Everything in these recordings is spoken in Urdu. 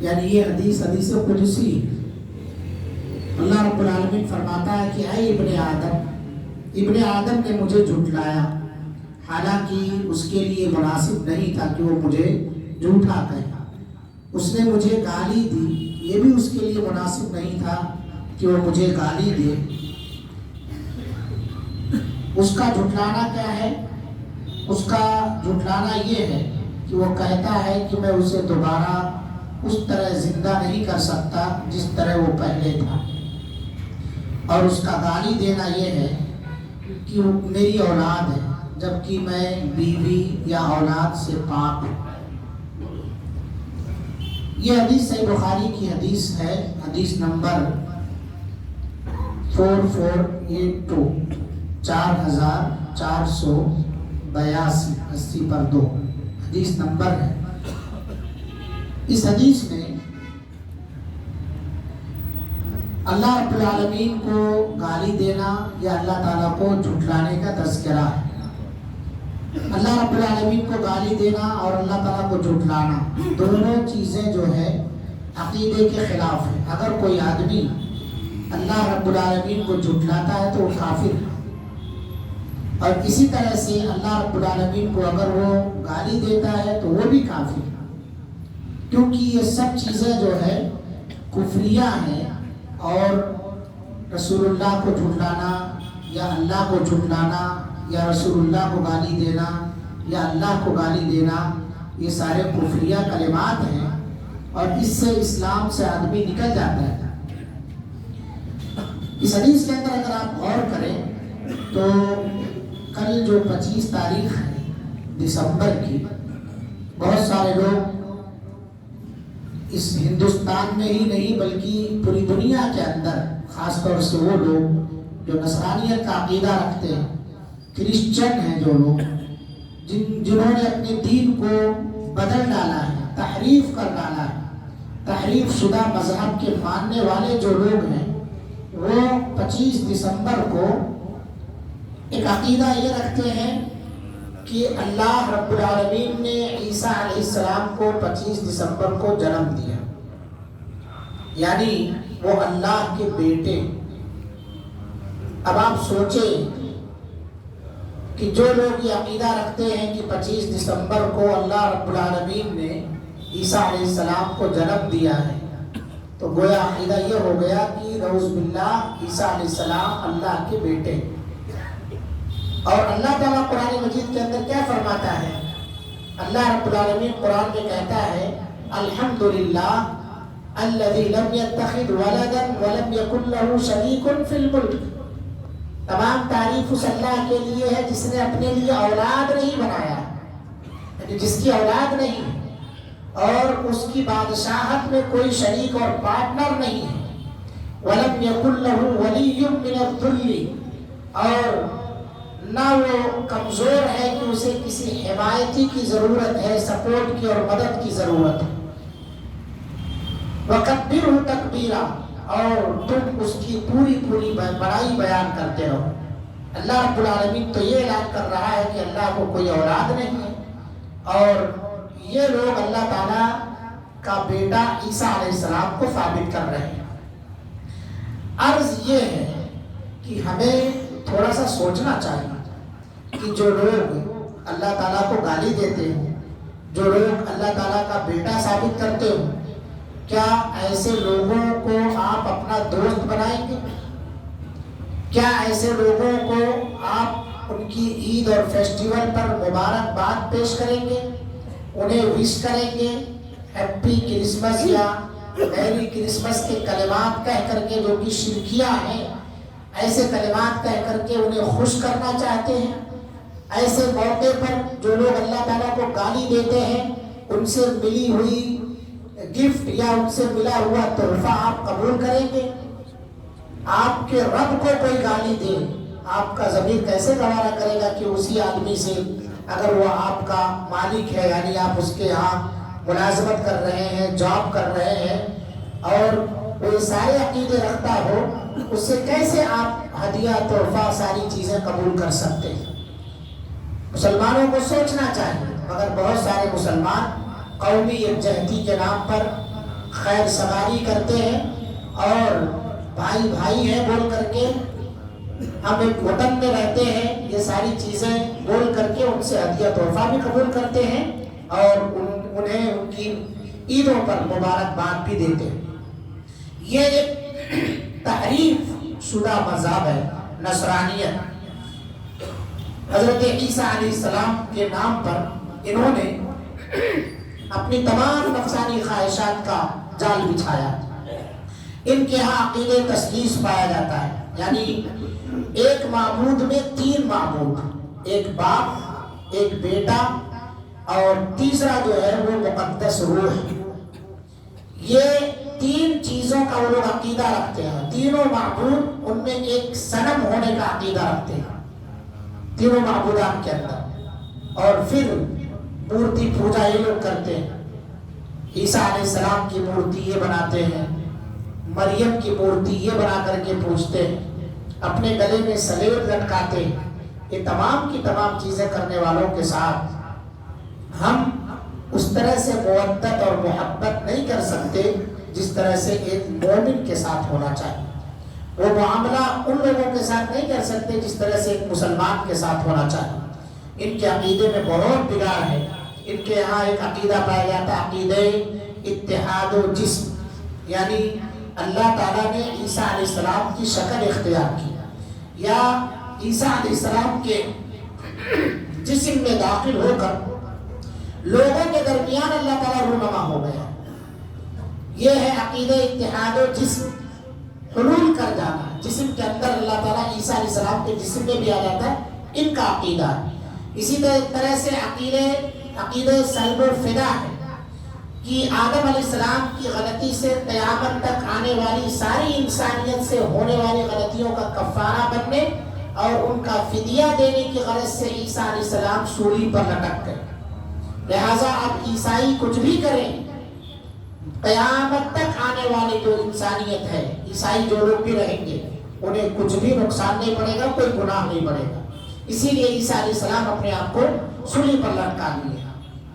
یعنی یہ حدیث قدسی اللہ رب العالمین فرماتا ہے کہ اے ابن آدم نے مجھے جھٹلایا، حالانکہ اس کے لیے مناسب نہیں تھا کہ وہ مجھے جھوٹا کہے۔ اس نے مجھے گالی دی، یہ بھی اس کے لیے مناسب نہیں تھا کہ وہ مجھے گالی دے۔ اس کا جھٹلانا کیا ہے؟ اس کا جھٹلانا یہ ہے کہ وہ کہتا ہے کہ میں اسے دوبارہ اس طرح زندہ نہیں کر سکتا جس طرح وہ پہلے تھا، اور اس کا گالی دینا یہ ہے کہ وہ میری اولاد ہے جبکہ میں بیوی یا اولاد سے پاک ہوں۔ یہ حدیث صحیح بخاری کی حدیث ہے، حدیث نمبر 4482 4482 80/2 حدیث نمبر ہے۔ اس حدیث میں اللہ رب العالمین کو گالی دینا یا اللہ تعالیٰ کو جھٹلانے کا تذکرہ ہے۔ اللہ رب العالمین کو گالی دینا اور اللہ تعالیٰ کو جھٹلانا دونوں چیزیں جو ہے عقیدے کے خلاف ہے۔ اگر کوئی آدمی اللہ رب العالمین کو جھٹلاتا ہے تو وہ کافر ہے، اور اسی طرح سے اللہ رب العالمین کو اگر وہ گالی دیتا ہے تو وہ بھی کافر ہے، کیونکہ یہ سب چیزیں جو ہے کفریہ ہیں، اور رسول اللہ کو جھٹلانا یا اللہ کو جھٹلانا یا رسول اللہ کو گالی دینا یا اللہ کو گالی دینا یہ سارے کفریہ کلمات ہیں، اور اس سے اسلام سے آدمی نکل جاتا ہے۔ اس حدیث کے اندر اگر آپ غور کریں تو کل جو 25 تاریخ ہے دسمبر کی، بہت سارے لوگ اس ہندوستان میں ہی نہیں بلکہ پوری دنیا کے اندر، خاص طور سے وہ لوگ جو نصرانیت کا عقیدہ رکھتے ہیں، کرسچن ہیں، جو لوگ جنہوں نے اپنے دین کو بدل ڈالا ہے، تحریف کر ڈالا ہے، تحریف شدہ مذہب کے ماننے والے جو لوگ ہیں، وہ 25 دسمبر کو ایک عقیدہ یہ رکھتے ہیں کہ اللہ رب العالمین نے عیسیٰ علیہ السلام کو 25 دسمبر کو جنم دیا، یعنی وہ اللہ کے بیٹے۔ اب آپ سوچیں کہ جو لوگ یہ عقیدہ رکھتے ہیں کہ 25 دسمبر کو اللہ رب العالمین نے عیسیٰ علیہ السلام کو جنم دیا ہے، تو گویا عقیدہ یہ ہو گیا کہ نعوذ باللہ عیسیٰ علیہ السلام اللہ کے بیٹے۔ اور اللہ تعالیٰ قرآن مجید کے اندر کیا فرماتا ہے؟ اللہ رب العالمین قرآن میں کہتا ہے الحمدللہ الذی لم یتخذ ولدا ولم یکن لہ شریک فی الملک۔ تمام تعریف اس اللہ کے لیے ہے جس نے اپنے لیے اولاد نہیں بنایا، یعنی جس کی اولاد نہیں ہے، اور اس کی بادشاہت میں کوئی شریک اور پارٹنر نہیں ہے۔ ولم یکن لہ ولی من الذل، اور نہ وہ کمزور ہے کہ اسے کسی حمایتی کی ضرورت ہے، سپورٹ کی اور مدد کی ضرورت ہے۔ وَكَبِّرْهُ تَكْبِيرًا، اور تم اس کی پوری بڑائی بیان کرتے رہو۔ اللہ رب العالمین تو یہ اعلان کر رہا ہے کہ اللہ کو کوئی اولاد نہیں ہے، اور یہ لوگ اللہ تعالیٰ کا بیٹا عیسیٰ علیہ السلام کو ثابت کر رہے ہیں۔ عرض یہ ہے کہ ہمیں تھوڑا سا سوچنا چاہیے کہ جو لوگ اللہ تعالیٰ کو گالی دیتے ہیں، جو لوگ اللہ تعالیٰ کا بیٹا ثابت کرتے ہوں، کیا ایسے لوگوں کو آپ اپنا دوست بنائیں گے؟ کیا ایسے لوگوں کو آپ ان کی عید اور فیسٹیول پر مبارکباد پیش کریں گے، انہیں وش کریں گے، ہیپی کرسمس یا میری کرسمس کے کلمات کہہ کر کے جو کہ شرکیہ ہیں، ایسے کلمات کہہ کر کے انہیں خوش کرنا چاہتے ہیں؟ ایسے موقع پر جو لوگ اللہ تعالیٰ کو گالی دیتے ہیں، ان سے ملی ہوئی گفٹ یا ان سے ملا ہوا تحفہ آپ قبول کریں گے؟ آپ کے رب کو کوئی گالی دے، آپ کا ضمیر کیسے گوارا کرے گا کہ اسی آدمی سے، اگر وہ آپ کا مالک ہے، یعنی آپ اس کے ہاں ملازمت کر رہے ہیں، جاب کر رہے ہیں، اور وہ سارے عقیدے رکھتا ہو، اس سے کیسے آپ ہدیہ تحفہ ساری چیزیں قبول کر سکتے ہیں؟ مسلمانوں کو سوچنا چاہیے، مگر بہت سارے مسلمان قومی یکجہتی کے نام پر، خیر سگاری کرتے ہیں اور بھائی بھائی ہیں بول کر کے، ہم ایک وطن میں رہتے ہیں، یہ ساری چیزیں بول کر کے ان سے ہدیہ تحفہ بھی قبول کرتے ہیں اور انہیں ان کی عیدوں پر مبارکباد بھی دیتے ہیں۔ یہ ایک تحریف شدہ مذہب ہے نصرانیت۔ حضرت عیسیٰ علیہ السلام کے نام پر انہوں نے اپنی تمام نفسانی خواہشات کا جال بچھایا۔ ان کے ہاں عقیدہ تثلیث پایا جاتا ہے، یعنی ایک معبود میں 3 معبود، ایک باپ، ایک بیٹا اور تیسرا جو ہے وہ مقدس روح۔ یہ 3 چیزوں کا وہ لوگ عقیدہ رکھتے ہیں، تینوں معبود ان میں ایک صنم ہونے کا عقیدہ رکھتے ہیں تینوں معبودات کے اندر، اور پھر مورتی پوجا یہ لوگ کرتے ہیں۔ عیسیٰ علیہ السلام کی مورتی یہ بناتے ہیں، مریم کی مورتی یہ بنا کر کے پوجتے ہیں، اپنے گلے میں سلیب لٹکاتے ہیں۔ یہ تمام کی تمام چیزیں کرنے والوں کے ساتھ ہم اس طرح سے مودت اور محبت نہیں کر سکتے جس طرح سے ایک مومن کے ساتھ ہونا چاہیے۔ وہ معاملہ ان لوگوں کے ساتھ نہیں کر سکتے جس طرح سے ایک مسلمان کے ساتھ ہونا چاہیے۔ ان کے عقیدے میں بہت بگاڑ ہے۔ ان کے یہاں ایک عقیدہ پایا جاتا ہے، عقیدہ اتحاد و جسم، یعنی اللہ تعالیٰ نے عیسیٰ علیہ السلام کی شکل اختیار کی، یا عیسیٰ علیہ السلام کے جسم میں داخل ہو کر لوگوں کے درمیان اللہ تعالیٰ رونما ہو گیا۔ یہ ہے عقیدہ اتحاد و جسم، حلول کر جانا، جسم کے اندر اللہ تعالیٰ عیسیٰ علیہ السلام کے جسم میں بھی آ جاتا ہے، ان کا عقیدہ ہے۔ اسی طرح سے عقیدہ صلب و فدا ہے کہ آدم علیہ السلام کی غلطی سے قیامت تک آنے والی ساری انسانیت سے ہونے والی غلطیوں کا کفارہ بننے اور ان کا فدیہ دینے کی غرض سے عیسیٰ علیہ السلام سولی پر لٹک گئے۔ لہٰذا اب عیسائی کچھ بھی کریں، قیامت تک آنے والی جو انسانیت ہے، عیسائی جو لوگ بھی رہیں گے، انہیں کچھ بھی نقصان نہیں پڑے گا، کوئی گناہ نہیں پڑے گا۔ اسی لیے عیسیٰ علیہ السلام اپنے آپ کو سولی پر لٹکا لیے۔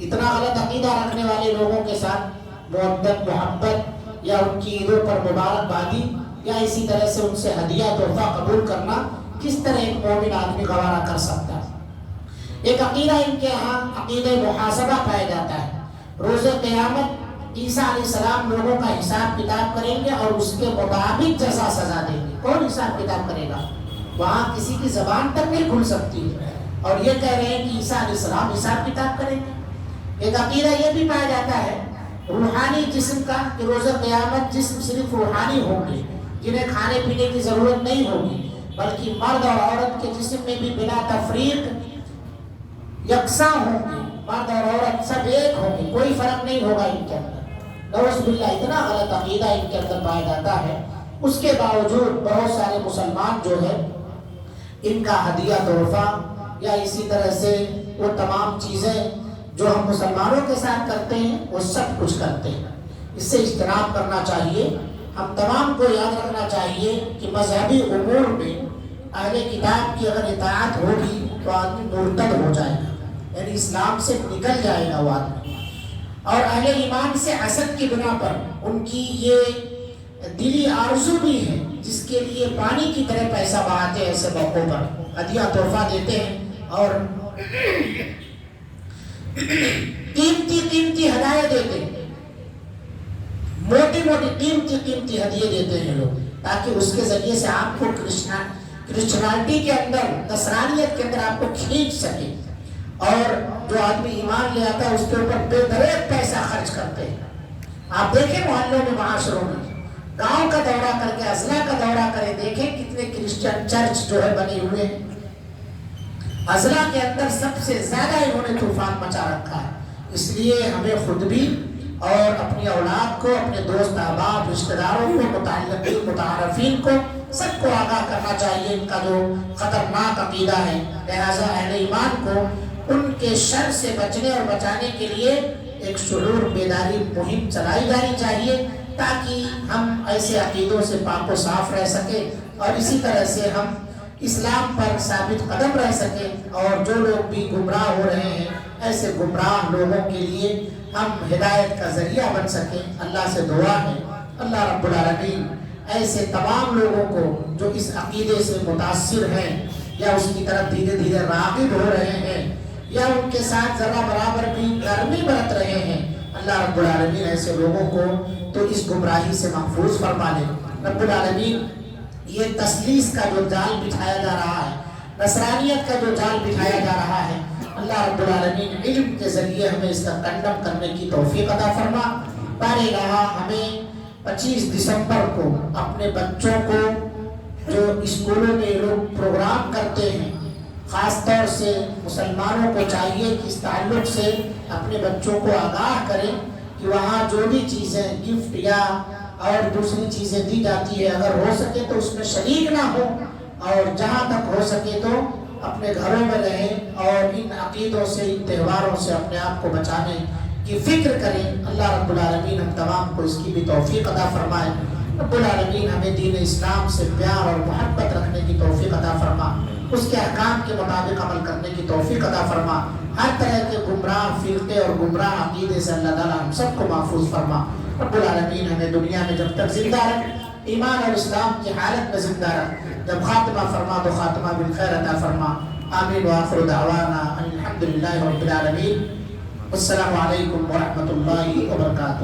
اتنا غلط عقیدہ رکھنے والے لوگوں کے ساتھ مودت، محبت یا ان کی عیدوں پر مبارکبادی یا اسی طرح سے ان سے ہدیہ تحفہ قبول کرنا کس طرح ایک مومن آدمی گوارا کر سکتا ہے؟ ایک عقیدہ ان کے ہاں عقیدہ محاسبہ پایا جاتا ہے۔ روز قیامت عیسیٰ علیہ السلام لوگوں کا حساب کتاب کریں گے اور اس کے مطابق جزا سزا دیں گے۔ کون حساب کتاب کرے گا؟ وہاں کسی کی زبان تک نہیں کھل سکتی، اور یہ کہہ رہے ہیں کہ عیسیٰ علیہ السلام حساب کتاب کریں گے۔ ایک عقیدہ یہ بھی پایا جاتا ہے روحانی جسم کا، کہ روز قیامت جسم صرف روحانی ہوں گے، جنہیں کھانے پینے کی ضرورت نہیں ہوگی، بلکہ مرد اور عورت کے جسم میں بھی بلا تفریق یکساں ہوں گے، مرد اور عورت سب ایک ہوں گے، کوئی فرق نہیں ہوگا ان کے اندر۔ نعوذ باللہ، اتنا غلط عقیدہ ان کے اندر پایا جاتا ہے۔ اس کے باوجود بہت سارے مسلمان جو ہے ان کا ہدیہ تحفہ یا اسی طرح سے وہ تمام چیزیں جو ہم مسلمانوں کے ساتھ کرتے ہیں وہ سب کچھ کرتے ہیں۔ اس سے اجتناب کرنا چاہیے۔ ہم تمام کو یاد رکھنا چاہیے کہ مذہبی امور میں اہل کتاب کی اگر اطاعت ہوگی تو آدمی مرتد ہو جائے گا، یعنی اسلام سے نکل جائے گا وہ آدمی۔ اور اہل ایمان سے حسد کی بنا پر ان کی یہ دلی آرزو بھی ہے، جس کے لیے پانی کی طرح پیسہ بہاتے ہیں، ایسے موقعوں پر ہدیہ تحفہ دیتے ہیں اور قیمتی ہدایت دیتے ہیں، موٹی قیمتی ہدیے دیتے ہیں لوگ، تاکہ اس کے ذریعے سے آپ کو کرسچنالٹی کے اندر، نصرانیت کے اندر آپ کو کھینچ سکے۔ اور جو آدمی ایمان لے آتا ہے اس کے اوپر بے دریغ پیسہ خرچ کرتے ہیں۔ آپ دیکھیں محلوں میں، معاشروں میں، گاؤں کا دورہ کر کے، اضلاع کا دورہ کریں، دیکھیں کتنے کرسچن چرچ جو ہے بنے ہوئے ہیں۔ اضلاع کے اندر سب سے زیادہ انہوں نے طوفان مچا رکھا ہے۔ اس لیے ہمیں خود بھی اور اپنی اولاد کو، اپنے دوست احباب، رشتہ داروں کو، متعلقین، متعارفین کو، سب کو آگاہ کرنا چاہیے ان کا جو خطرناک عقیدہ ہے۔ لہٰذا اہل ایمان کو ان کے شر سے بچنے اور بچانے کے لیے ایک شعور بیداری مہم چلائی جانی چاہیے، تاکہ ہم ایسے عقیدوں سے پاک و صاف رہ سکیں اور اسی طرح سے ہم اسلام پر ثابت قدم رہ سکیں، اور جو لوگ بھی گمراہ ہو رہے ہیں ایسے گمراہ لوگوں کے لیے ہم ہدایت کا ذریعہ بن سکیں. اللہ سے دعا ہے اللہ رب العالمین ایسے تمام لوگوں کو جو اس عقیدے سے متاثر ہیں یا اس کی طرف دھیرے دھیرے راغب ہو رہے ہیں یا ان کے ساتھ ذرا برابر بھی گرمی برت رہے ہیں، اللہ رب العالمین ایسے لوگوں کو تو اس گمراہی سے محفوظ فرما لے. رب العالمین یہ تسلیس کا جو جال بچھایا جا رہا ہے، نصرانیت کا جو جال بچھایا جا رہا ہے، اللہ رب العالمین علم کے ذریعے ہمیں اس کا کنڈم کرنے کی توفیق عطا فرما. بارگاہ ہمیں 25 دسمبر کو اپنے بچوں کو جو اسکولوں میں لوگ پروگرام کرتے ہیں، خاص طور سے مسلمانوں کو چاہیے کہ اس تعلق سے اپنے بچوں کو آگاہ کریں کہ وہاں جو بھی چیزیں گفٹ یا اور دوسری چیزیں دی جاتی ہے اگر ہو سکے تو اس میں شریک نہ ہو، اور جہاں تک ہو سکے تو اپنے گھروں میں رہیں اور ان عقیدوں سے ان تہواروں سے اپنے آپ کو بچانے کی فکر کریں. اللہ رب العالمین ہم تمام کو اس کی بھی توفیق عطا فرمائے. رب العالمین ہمیں دین اسلام سے پیار اور محبت رکھنے کی توفیق عطا فرما، اس کے احکام کے مطابق عمل کرنے کی توفیق عطا فرما. ہر طرح کے گمراہ فرقے اور گمراہ عقیدے سے اللہ تعالیٰ ہم سب کو محفوظ فرما. رب العالمین ہمیں دنیا میں جب تک زندہ رکھ، ایمان اور اسلام کی حالت میں زندہ رکھ، جب خاتمہ فرما تو خاتمہ بالخیر عطا فرما. آمین وآخر دعوانا الحمدللہ رب العالمین. السلام علیکم ورحمۃ اللہ وبرکاتہ.